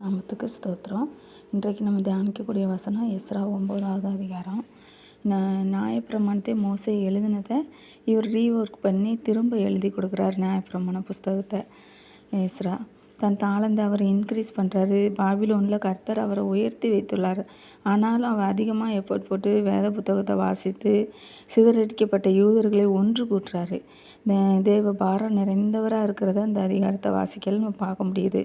நாமத்துக்கு ஸ்தோத்திரம். இன்றைக்கு நம்ம தியானிக்கக்கூடிய வசனம் எஸ்றா 9வது அதிகாரம். நியாயப்பிரமாணத்தை மோசே எழுதினதை இவர் ரீஒர்க் பண்ணி திரும்ப எழுதி கொடுக்குறார். நியாயப்பிரமாண புஸ்தகத்தை எஸ்றா தன் தாளந்தை அவர் இன்க்ரீஸ் பண்ணுறாரு. பாபிலோனில் கர்த்தர் அவரை உயர்த்தி வைத்துள்ளார். ஆனாலும் அவர் அதிகமாக எஃபோர்ட் போட்டு வேத புத்தகத்தை வாசித்து சிதறடிக்கப்பட்ட யூதர்களை ஒன்று கூட்டுறாரு. தேவ பாரம் நிறைந்தவராக இருக்கிறத அந்த அதிகாரத்தை வாசிக்கல நம்ம பார்க்க முடியுது.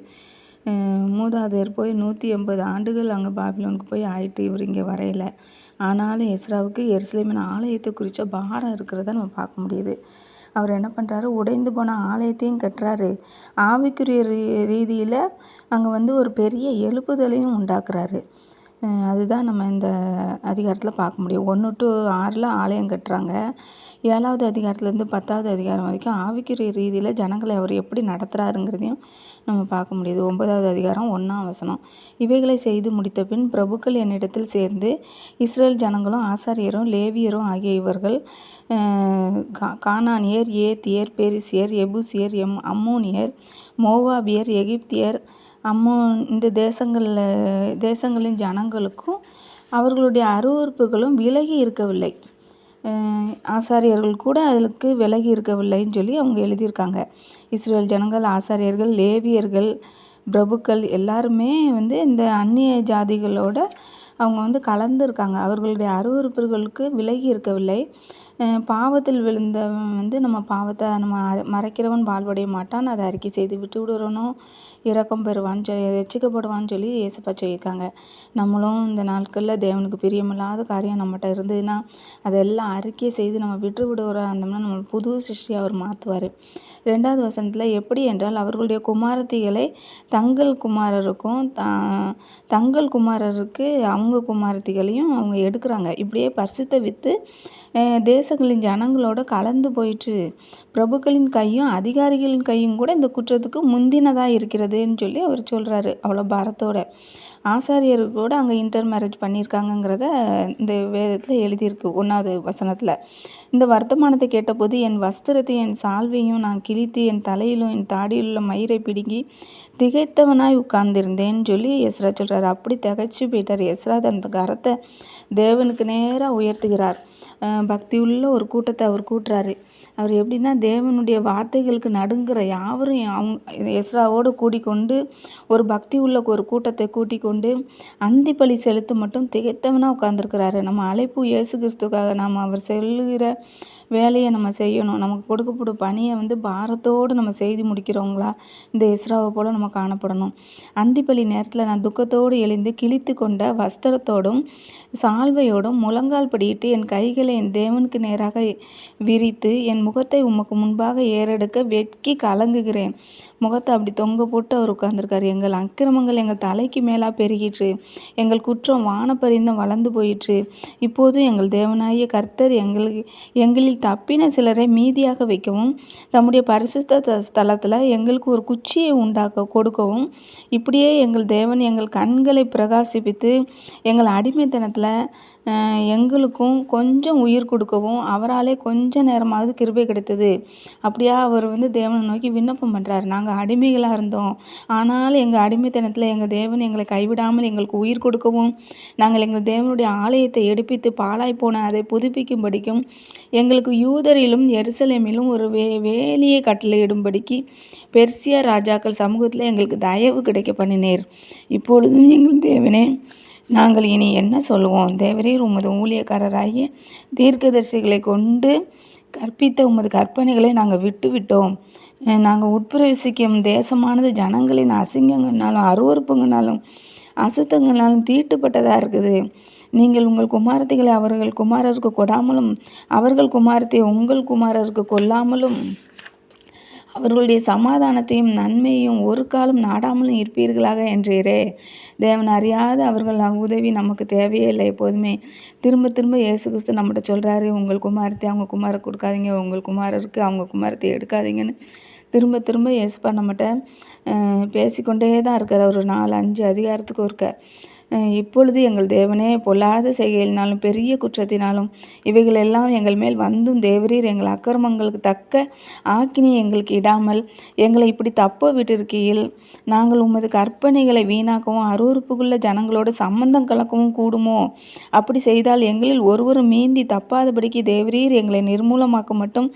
மூதாதையர் போய் 180 ஆண்டுகள் அங்கே பாபிலோனுக்கு போய் ஆயிட்டு இவர் இங்கே வரையில. ஆனாலும் எஸ்றாவுக்கு எருசலேமின் ஆலயத்தை குறித்த பாரம் இருக்கிறத நம்ம பார்க்க முடியுது. அவர் என்ன பண்ணுறாரு, உடைந்து போன ஆலயத்தையும் கட்டுறாரு. ஆவிக்குரிய ரீதியில் அங்கே ஒரு பெரிய எழுப்புதலையும் உண்டாக்குறாரு. அதுதான் நம்ம இந்த அதிகாரத்தில் பார்க்க முடியும். 1 to 6 ஆலயம் கட்டுறாங்க. 7வது அதிகாரத்துலேருந்து 10வது அதிகாரம் வரைக்கும் ஆவிக்குரிய ரீதியில் ஜனங்களை அவர் எப்படி நடத்துகிறாருங்கிறதையும் நம்ம பார்க்க முடியுது. 9வது அதிகாரம் 1ஆம் வசனம். இவைகளை செய்து முடித்த பின் பிரபுக்கள் என்னிடத்தில் சேர்ந்து இஸ்ரேல் ஜனங்களும் ஆசாரியரும் லேவியரும் ஆகிய இவர்கள் கானானியர், ஏத்தியர், பெரிசியர், எபூசியர், அம்மோனியர், மோவாபியர், எகிப்தியர், இந்த தேசங்களின் ஜனங்களுக்கும் அவர்களுடைய அருவருப்புகளும் விலகி இருக்கவில்லை. ஆசாரியர்கள் கூட அதுக்கு விலகி இருக்கவில்லைன்னு சொல்லி அவங்க எழுதியிருக்காங்க. இஸ்ரேல் ஜனங்கள், ஆசாரியர்கள், லேவியர்கள், பிரபுக்கள் எல்லாருமே இந்த அந்நிய ஜாதிகளோட அவங்க கலந்துருக்காங்க. அவர்களுடைய அருவருப்புகளுக்கு விலகி இருக்கவில்லை. பாவத்தில் விழுந்தவன் நம்ம பாவத்தை நம்ம மறைக்கிறவன் வாழ்வடைய மாட்டான், அதை அறிக்கை செய்து விட்டு விடுறணும், இரக்கம் பெறுவான்னு சொல்லி ரட்சிக்கப்படுவான்னு சொல்லி ஏசப்பா சொல்லியிருக்காங்க. நம்மளும் இந்த நாட்களில் தேவனுக்கு பிரியமில்லாத காரியம் நம்மகிட்ட இருந்ததுன்னா அதெல்லாம் அறிக்கை செய்து நம்ம விட்டு விடுறா இருந்தோம்னா நம்ம புது சிருஷ்டியை அவர் மாற்றுவார். 2வது வசனத்தில் எப்படி என்றால் அவர்களுடைய குமாரத்திகளை தங்கள் குமாரருக்கும் தங்கள் குமாரருக்கு அவங்க குமாரத்திகளையும் அவங்க எடுக்கிறாங்க. இப்படியே பரிசுத்த வித்து தேசங்களின் ஜனங்களோட கலந்து போயிட்டு பிரபுக்களின் கையும் அதிகாரிகளின் கையும் கூட இந்த குற்றத்துக்கு முந்தினதாக இருக்கிறதுன்னு சொல்லி அவர் சொல்கிறாரு. அவ்வளோ பாரத்தோட ஆசாரியருக்கு கூட அங்கே இன்டர் மேரேஜ் பண்ணியிருக்காங்கங்கிறத இந்த வேதத்தில் எழுதியிருக்கு 1வது வசனத்தில். இந்த வர்த்தமானத்தை கேட்டபோது என் வஸ்திரத்தையும் என் சால்வையும் நான் கிழித்து என் தலையிலும் என் தாடியில் உள்ள மயிரை பிடுங்கி திகைத்தவனாய் உட்கார்ந்திருந்தேன்னு சொல்லி எஸ்றா சொல்கிறார். அப்படி திகைச்சு போயிட்டார் எஸ்றா. அந்த கரத்தை தேவனுக்கு நேராக உயர்த்துகிறார். பக்தி உள்ள ஒரு கூட்டத்தை அவர் கூட்டுறாரு. அவர் எப்படின்னா தேவனுடைய வார்த்தைகளுக்கு நடுங்கிற யாவரும் எஸ்ராவோடு கூட்டிக்கொண்டு ஒரு பக்தி உள்ள ஒரு கூட்டத்தை கூட்டிக் கொண்டு அந்திப்பலி செலுத்த மட்டும் திகைத்தவனாக உட்கார்ந்துருக்கிறாரு. நம்ம அழைப்பு இயேசு கிறிஸ்துக்காக நாம் அவர் சொல்லுகிற வேலையை நம்ம செய்யணும். நமக்கு கொடுக்கப்படும் பணியை பாரத்தோடு நம்ம செய்து முடிக்கிறவங்களா இந்த எஸ்ராவை போல் நம்ம காணப்படணும். அந்திப்பலி நேரத்தில் நான் துக்கத்தோடு எழுந்து கிழித்து கொண்ட வஸ்திரத்தோடும் சால்வையோடும் முழங்கால் படியிட்டு என் கைகளை என் தேவனுக்கு நேராக விரித்து என் முகத்தை உமக்கு முன்பாக ஏறெடுக்க வெட்கி கலங்குகிறேன். முகத்தை அப்படி தொங்க போட்டு அவர் உட்கார்ந்துருக்காரு. எங்கள் அக்கிரமங்கள் எங்கள் தலைக்கு மேலாக பெருகிற்று, எங்கள் குற்றம் வானப்பரிந்தம் வளர்ந்து போயிற்று. இப்போதும் எங்கள் தேவனாகிய கர்த்தர் எங்களில் தப்பின சிலரை மீதியாக வைக்கவும் தம்முடைய பரிசுத்த ஸ்தலத்தில் எங்களுக்கு ஒரு குச்சியை கொடுக்கவும் இப்படியே எங்கள் தேவன் எங்கள் கண்களை பிரகாசிப்பித்து எங்கள் அடிமைத்தனத்தில் எங்களுக்கும் கொஞ்சம் உயிர் கொடுக்கவும் அவராலே கொஞ்ச நேரமாவது கிருபை கிடைத்தது. அப்படியா அவர் தேவனை நோக்கி விண்ணப்பம் பண்ணுறாரு. நாங்கள் அடிமைகளாக இருந்தோம், ஆனாலும் எங்கள் அடிமைத்தனத்தில் எங்கள் தேவன் எங்களை கைவிடாமல் எங்களுக்கு உயிர் கொடுக்கவும் நாங்கள் எங்கள் தேவனுடைய ஆலயத்தை எடுப்பித்து பாழாய் போன அதை புதுப்பிக்கும்படிக்கும் எங்களுக்கு யூதரிலும் எருசலேமிலும் ஒரு வேலியை கட்டளையிடும்படிக்கு பெர்சியா ராஜாக்கள் சமூகத்தில் எங்களுக்கு தயவு கிடைக்க பண்ணினேர். இப்பொழுதும் எங்கள் தேவனே, நாங்கள் இனி என்ன சொல்லுவோம்? தேவரீர் உமது ஊழியக்காரராகிய தீர்க்கதரிசிகளை கொண்டு கற்பித்த உமது கற்பனைகளை நாங்கள் விட்டோம். நாங்கள் உட்பிரவேசிக்கும் தேசமானது ஜனங்களின் அசிங்கங்கள்னாலும் அருவறுப்புங்கனாலும் அசுத்தங்களாலும் தீட்டுப்பட்டதாக இருக்குது. நீங்கள் உங்கள் குமாரத்திகளை அவர்கள் குமாரருக்கு கொடாமலும் அவர்கள் குமாரத்தை உங்கள் குமாரருக்கு கொல்லாமலும் அவர்களுடைய சமாதானத்தையும் நன்மையையும் ஒரு காலம் நாடாமலும் இருப்பீர்களாக என்றீரே. தேவன் அறியாத அவர்கள் உதவி நமக்கு தேவையே இல்லை. எப்போதுமே திரும்ப திரும்ப இயேசு கிறிஸ்து நம்மகிட்ட சொல்கிறாரு, உங்கள் குமாரத்தை அவங்க குமாரருக்கு கொடுக்காதீங்க, உங்கள் குமாரருக்கு அவங்க குமாரத்தை எடுக்காதீங்கன்னு திரும்ப திரும்ப இயேசுப்பா நம்மகிட்ட பேசிக்கொண்டே தான் இருக்கார். ஒரு 4-5 அதிகாரத்துக்கு ஒருக்க இப்பொழுது எங்கள் தேவனே, பொல்லாத செய்கையினாலும் பெரிய குற்றத்தினாலும் இவைகளெல்லாம் எங்கள் மேல் வந்தும் தேவரீர் எங்கள் அக்கிரமங்களுக்கு தக்க ஆக்கினியை எங்களுக்கு இடாமல் எங்களை இப்படி தப்ப விட்டிருக்கையில் நாங்கள் உமது கற்பனைகளை வீணாக்கவும் அருவருப்புக்குள்ள ஜனங்களோடு சம்பந்தம் கலக்கவும் கூடுமோ? அப்படி செய்தால் எங்களில் ஒருவரும் மீந்தி தப்பாதபடிக்கு தேவரீர் எங்களை நிர்மூலமாக்க மட்டும்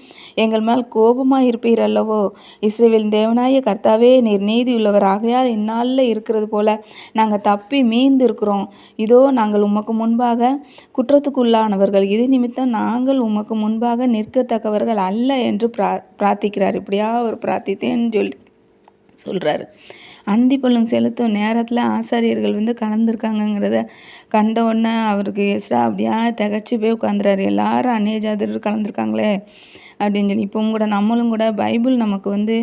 எங்கள் மேல் கோபமாயிருப்பீர் அல்லவோ? இஸ்ரவேலின் தேவனாய கர்த்தாவே, நீர் நீதியுள்ளவர் ஆகையால் இந்நாளில் இருக்கிறது போல நாங்கள் தப்பி மீந்து இருக்கிறோம். இதோ நாங்கள் உமக்கு முன்பாக குற்றத்துக்குள்ளானவர்கள். இது நிமித்தம் நாங்கள் உமக்கு முன்பாக நிற்கத்தக்கவர்கள் அல்ல என்று பிரார்த்திக்கிறார். இப்படியா ஒரு பிரார்த்தித்தேன்னு சொல்கிறாரு. அந்திப்பழம் செலுத்தும் நேரத்தில் ஆசாரியர்கள் கலந்துருக்காங்கங்கிறத கண்ட உடனே அவருக்கு எஸ்ரா அப்படியா திகச்சு போய் உட்காந்துறாரு. எல்லாரும் அந்நிய ஜாதியர் கலந்துருக்காங்களே அப்படின்னு சொல்லி. இப்பவும் கூட நம்மளும் கூட பைபிள் நமக்கு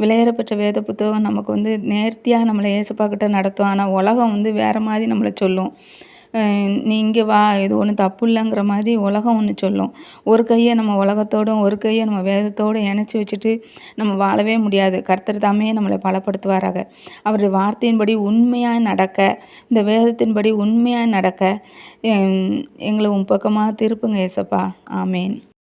விலையேறப்பெற்ற வேத புத்தகம் நமக்கு நேர்த்தியாக நம்மளை ஏசப்பாக்கிட்ட நடத்தும். ஆனால் உலகம் வேறு மாதிரி நம்மளை சொல்லும். நீ இங்கே வா, இது ஒன்றும் தப்பு இல்லைங்கிற மாதிரி உலகம் ஒன்று சொல்லும். ஒரு கையை நம்ம உலகத்தோடும் ஒரு கையை நம்ம வேதத்தோடு இணைச்சி வச்சுட்டு நம்ம வாழவே முடியாது. கர்த்தர் தாமே நம்மளை பலப்படுத்துவாராக. அவருடைய வார்த்தையின்படி உண்மையாக நடக்க, இந்த வேதத்தின்படி உண்மையாக நடக்க எங்களை உன் பக்கமாக திருப்புங்க ஏசப்பா. ஆமேன்.